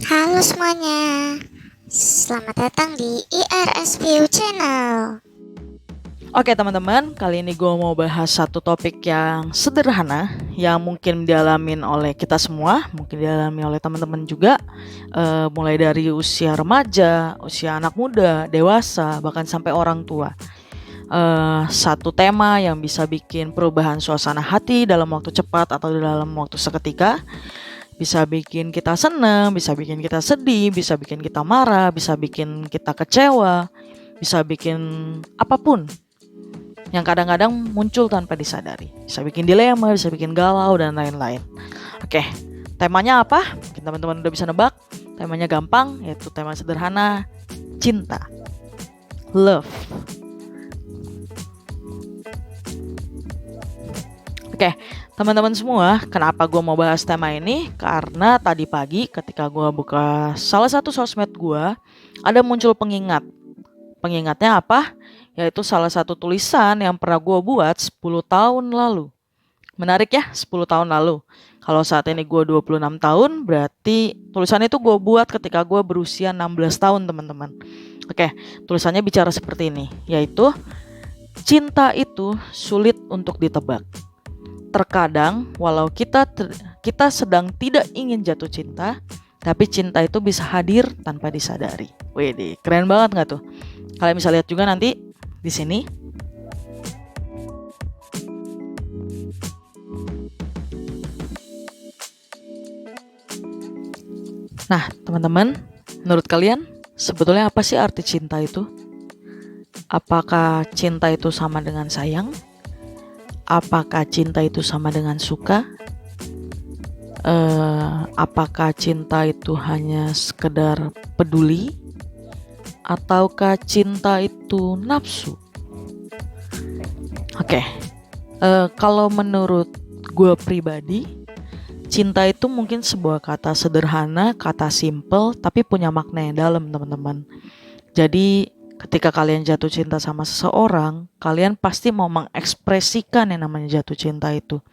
Halo semuanya, selamat datang di IRS View Channel. Oke teman-teman, kali ini gue mau bahas satu topik yang sederhana yang mungkin dialamin oleh kita semua, mungkin dialami oleh teman-teman juga, mulai dari usia remaja, usia anak muda, dewasa, bahkan sampai orang tua. Satu tema yang bisa bikin perubahan suasana hati dalam waktu cepat atau dalam waktu seketika. Bisa bikin kita senang, bisa bikin kita sedih, bisa bikin kita marah, bisa bikin kita kecewa, bisa bikin apapun yang kadang-kadang muncul tanpa disadari. Bisa bikin dilema, bisa bikin galau, dan lain-lain. Oke, temanya apa? Mungkin teman-teman udah bisa nebak. Temanya gampang, yaitu tema sederhana, cinta. Love. Oke, teman-teman semua, kenapa gue mau bahas tema ini? Karena tadi pagi ketika gue buka salah satu sosmed gue, ada muncul pengingat. Pengingatnya apa? Yaitu salah satu tulisan yang pernah gue buat 10 tahun lalu. Menarik ya, 10 tahun lalu. Kalau saat ini gue 26 tahun, berarti tulisan itu gue buat ketika gue berusia 16 tahun, teman-teman. Oke, tulisannya bicara seperti ini, yaitu cinta itu sulit untuk ditebak. Terkadang, walau kita sedang tidak ingin jatuh cinta, tapi cinta itu bisa hadir tanpa disadari. Wede, keren banget nggak tuh? Kalian bisa lihat juga nanti di sini. Nah, teman-teman, menurut kalian sebetulnya apa sih arti cinta itu? Apakah cinta itu sama dengan sayang? Apakah cinta itu sama dengan suka? Apakah cinta itu hanya sekedar peduli? Ataukah cinta itu nafsu? Oke, kalau menurut gue pribadi, cinta itu mungkin sebuah kata sederhana, kata simple, tapi punya makna yang dalam, teman-teman. Jadi ketika kalian jatuh cinta sama seseorang, kalian pasti mau mengekspresikan yang namanya jatuh cinta itu.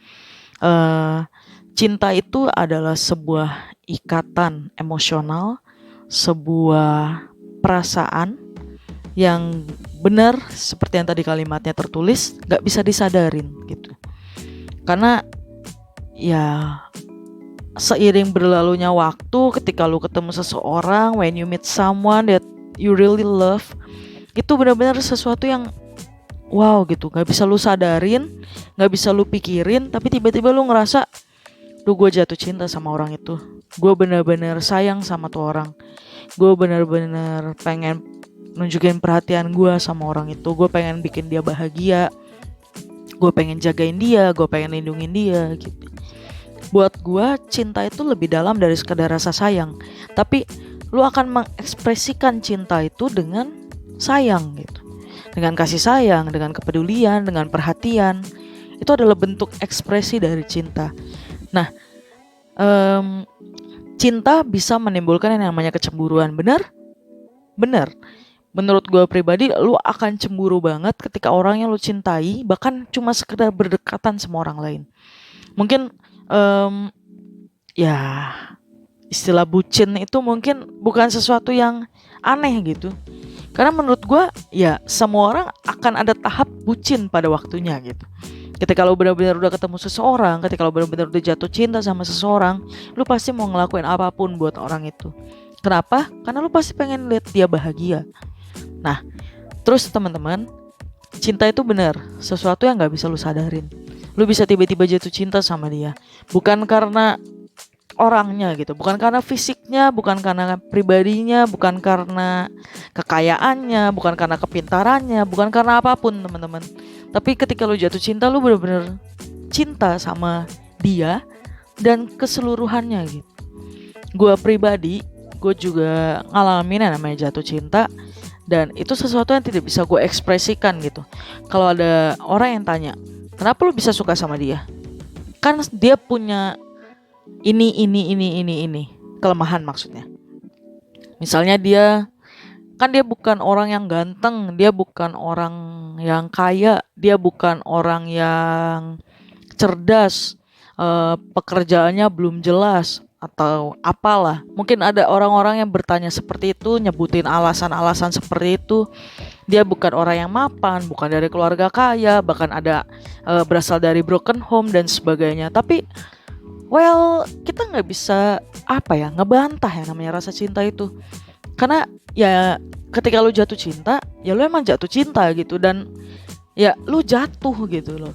Cinta itu adalah sebuah ikatan emosional, sebuah perasaan yang benar seperti yang tadi kalimatnya tertulis, gak bisa disadarin gitu. Karena ya seiring berlalunya waktu, ketika lu ketemu seseorang, when you meet someone that you really love, itu benar-benar sesuatu yang wow gitu, gak bisa lu sadarin, gak bisa lu pikirin, tapi tiba-tiba lu ngerasa, duh gue jatuh cinta sama orang itu, gue benar-benar sayang sama tuh orang, gue benar-benar pengen nunjukin perhatian gue sama orang itu, gue pengen bikin dia bahagia, gue pengen jagain dia, gue pengen lindungin dia gitu. Buat gue cinta itu lebih dalam dari sekedar rasa sayang, tapi lu akan mengekspresikan cinta itu dengan sayang gitu, dengan kasih sayang, dengan kepedulian, dengan perhatian. Itu adalah bentuk ekspresi dari cinta. Nah, cinta bisa menimbulkan yang namanya kecemburuan, benar? Benar. Menurut gue pribadi, lu akan cemburu banget ketika orang yang lu cintai bahkan cuma sekedar berdekatan sama orang lain. Mungkin ya istilah bucin itu mungkin bukan sesuatu yang aneh gitu. Karena menurut gue ya semua orang akan ada tahap bucin pada waktunya gitu. Ketika lo benar-benar udah ketemu seseorang, ketika lo benar-benar udah jatuh cinta sama seseorang, lo pasti mau ngelakuin apapun buat orang itu. Kenapa? Karena lo pasti pengen lihat dia bahagia. Nah, terus teman-teman, cinta itu benar sesuatu yang gak bisa lo sadarin. Lo bisa tiba-tiba jatuh cinta sama dia, bukan karena orangnya gitu, bukan karena fisiknya, bukan karena pribadinya, bukan karena kekayaannya, bukan karena kepintarannya, bukan karena apapun, teman-teman. Tapi ketika lo jatuh cinta, lo benar-benar cinta sama dia dan keseluruhannya gitu. Gue pribadi, gue juga ngalamin yang namanya jatuh cinta, dan itu sesuatu yang tidak bisa gue ekspresikan gitu. Kalau ada orang yang tanya, kenapa lo bisa suka sama dia? Kan dia punya ini kelemahan maksudnya. Misalnya dia bukan orang yang ganteng, dia bukan orang yang kaya, dia bukan orang yang cerdas, pekerjaannya belum jelas, atau apalah. Mungkin ada orang-orang yang bertanya seperti itu, nyebutin alasan-alasan seperti itu. Dia bukan orang yang mapan, bukan dari keluarga kaya, bahkan ada berasal dari broken home dan sebagainya. Tapi well, kita nggak bisa ngebantah ya namanya rasa cinta itu. Karena ya ketika lu jatuh cinta, ya lu emang jatuh cinta gitu, dan ya lu jatuh gitu loh.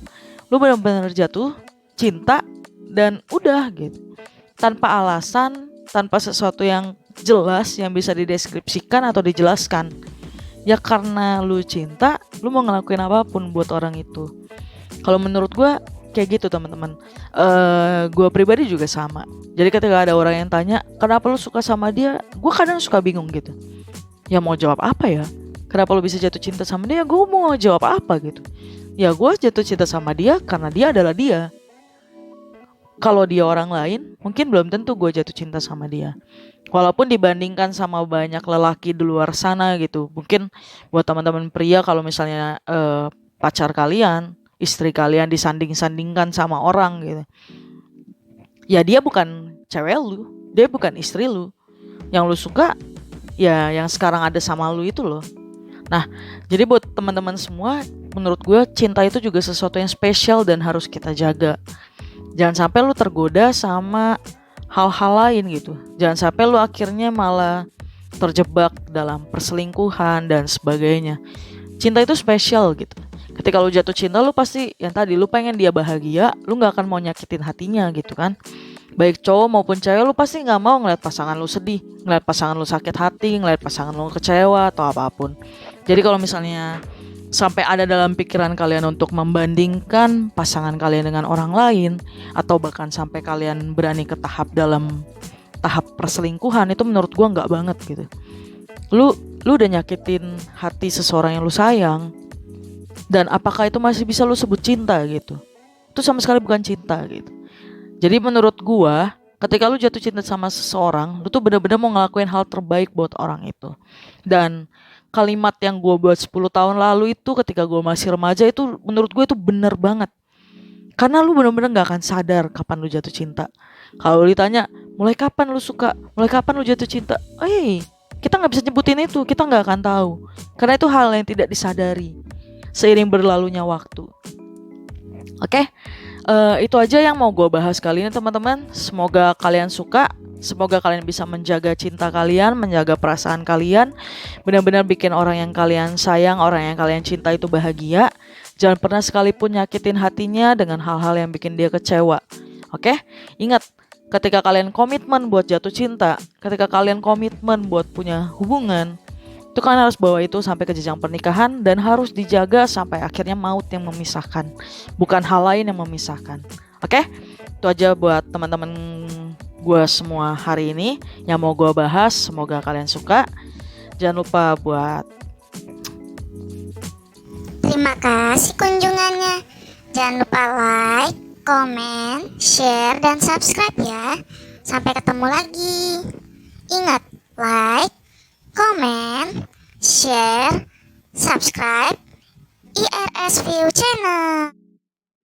Lu benar-benar jatuh cinta dan udah gitu. Tanpa alasan, tanpa sesuatu yang jelas yang bisa dideskripsikan atau dijelaskan. Ya karena lu cinta, lu mau ngelakuin apapun buat orang itu. Kalau menurut gue kayak gitu teman-teman. Gue pribadi juga sama. Jadi ketika ada orang yang tanya, kenapa lu suka sama dia? Gue kadang suka bingung gitu. Ya mau jawab apa ya? Kenapa lu bisa jatuh cinta sama dia? Gue mau jawab apa gitu. Ya gue jatuh cinta sama dia karena dia adalah dia. Kalau dia orang lain, mungkin belum tentu gue jatuh cinta sama dia. Walaupun dibandingkan sama banyak lelaki di luar sana gitu. Mungkin buat teman-teman pria, kalau misalnya pacar kalian, istri kalian disanding-sandingkan sama orang gitu. Ya dia bukan cewek lu, dia bukan istri lu. Yang lu suka, ya yang sekarang ada sama lu itu loh. Nah, jadi buat teman-teman semua, menurut gue cinta itu juga sesuatu yang spesial dan harus kita jaga. Jangan sampai lu tergoda sama hal-hal lain gitu. Jangan sampai lu akhirnya malah terjebak dalam perselingkuhan dan sebagainya. Cinta itu spesial gitu. Ketika lu jatuh cinta, lu pasti yang tadi, lu pengen dia bahagia, lu gak akan mau nyakitin hatinya gitu kan. Baik cowok maupun cewek, lu pasti gak mau ngeliat pasangan lu sedih, ngeliat pasangan lu sakit hati, ngeliat pasangan lu kecewa atau apapun. Jadi kalau misalnya sampai ada dalam pikiran kalian untuk membandingkan pasangan kalian dengan orang lain, atau bahkan sampai kalian berani ke tahap perselingkuhan, itu menurut gua nggak banget gitu. Lu udah nyakitin hati seseorang yang lu sayang, dan apakah itu masih bisa lu sebut cinta gitu? Itu sama sekali bukan cinta gitu. Jadi menurut gua, ketika lu jatuh cinta sama seseorang, lu tuh benar-benar mau ngelakuin hal terbaik buat orang itu. Dan kalimat yang gue buat 10 tahun lalu itu ketika gue masih remaja, itu menurut gue itu bener banget. Karena lu bener-bener gak akan sadar kapan lu jatuh cinta. Kalau ditanya, mulai kapan lu suka? Mulai kapan lu jatuh cinta? Kita gak bisa nyebutin itu, kita gak akan tahu. Karena itu hal yang tidak disadari seiring berlalunya waktu. Oke? Itu aja yang mau gue bahas kali ini teman-teman. Semoga kalian suka. Semoga kalian bisa menjaga cinta kalian, menjaga perasaan kalian, benar-benar bikin orang yang kalian sayang, orang yang kalian cinta itu bahagia. Jangan pernah sekalipun nyakitin hatinya dengan hal-hal yang bikin dia kecewa. Oke? Ingat, ketika kalian komitmen buat jatuh cinta, ketika kalian komitmen buat punya hubungan, itu kalian harus bawa itu sampai ke jenjang pernikahan dan harus dijaga sampai akhirnya maut yang memisahkan, bukan hal lain yang memisahkan. Oke? Itu aja buat teman-teman gue semua hari ini yang mau gue bahas. Semoga kalian suka. Jangan lupa buat Terima kasih kunjungannya. Jangan lupa like, komen, share, dan subscribe ya. Sampai ketemu lagi. Ingat, like, komen, share, subscribe IRS View Channel.